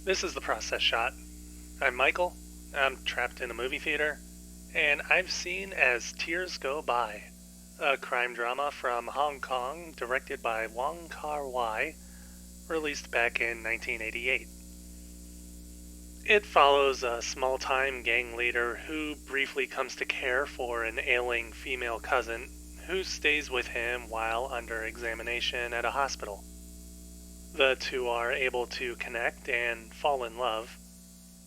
This is the process shot. I'm Michael. I'm trapped in a movie theater, and I've seen As Tears Go By, a crime drama from Hong Kong directed by Wong Kar-wai, released back in 1988. It follows a small time gang leader who briefly comes to care for an ailing female cousin who stays with him while under examination at a hospital. The two are able to connect and fall in love,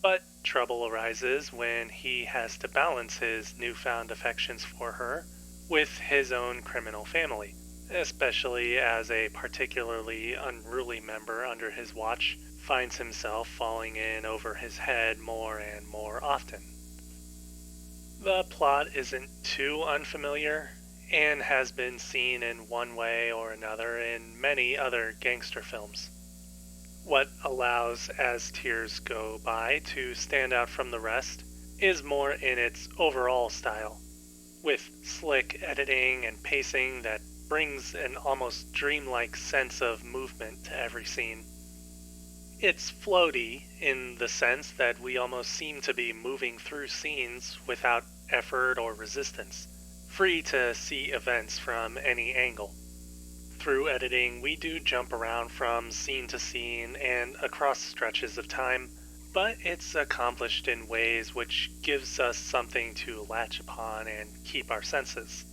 but trouble arises when he has to balance his newfound affections for her with his own criminal family, especially as a particularly unruly member under his watch finds himself falling in over his head more and more often. The plot isn't too unfamiliar and has been seen in one way or another in many other gangster films. What allows As Tears Go By to stand out from the rest is more in its overall style, with slick editing and pacing that brings an almost dreamlike sense of movement to every scene. It's floaty in the sense that we almost seem to be moving through scenes without effort or resistance, free to see events from any angle. Through editing, we do jump around from scene to scene and across stretches of time, but it's accomplished in ways which gives us something to latch upon and keep our senses.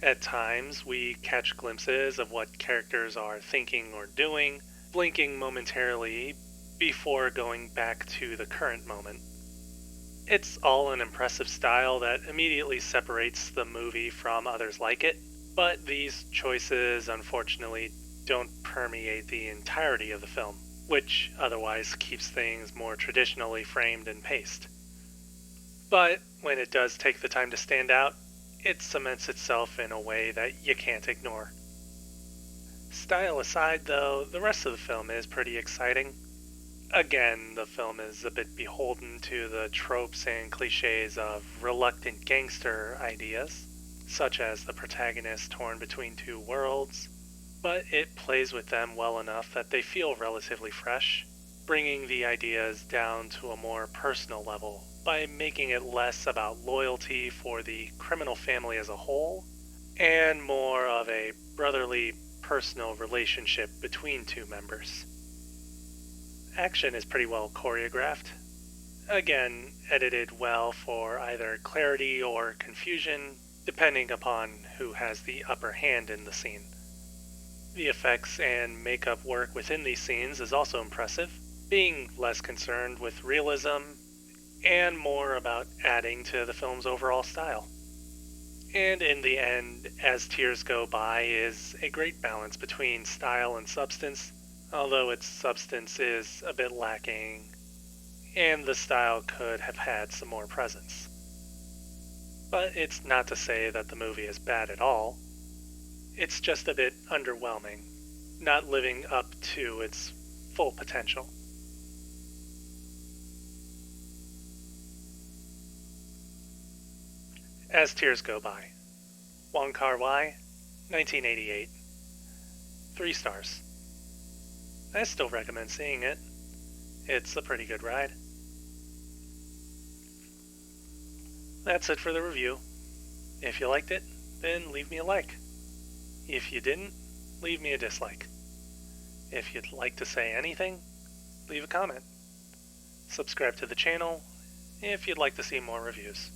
At times, we catch glimpses of what characters are thinking or doing, blinking momentarily before going back to the current moment. It's all an impressive style that immediately separates the movie from others like it, but these choices unfortunately don't permeate the entirety of the film, which otherwise keeps things more traditionally framed and paced. But when it does take the time to stand out, it cements itself in a way that you can't ignore. Style aside, though, the rest of the film is pretty exciting. Again, the film is a bit beholden to the tropes and cliches of reluctant gangster ideas, such as the protagonist torn between two worlds, but it plays with them well enough that they feel relatively fresh, bringing the ideas down to a more personal level by making it less about loyalty for the criminal family as a whole and more of a brotherly personal relationship between two members. Action is pretty well choreographed. Again, edited well for either clarity or confusion, depending upon who has the upper hand in the scene. The effects and makeup work within these scenes is also impressive, being less concerned with realism and more about adding to the film's overall style. And in the end, As Tears Go By is a great balance between style and substance, although its substance is a bit lacking, and the style could have had some more presence. But it's not to say that the movie is bad at all. It's just a bit underwhelming, not living up to its full potential. As Tears Go By. Wong Kar-wai, 1988. 3 stars. I still recommend seeing it. It's a pretty good ride. That's it for the review. If you liked it, then leave me a like. If you didn't, leave me a dislike. If you'd like to say anything, leave a comment. Subscribe to the channel if you'd like to see more reviews.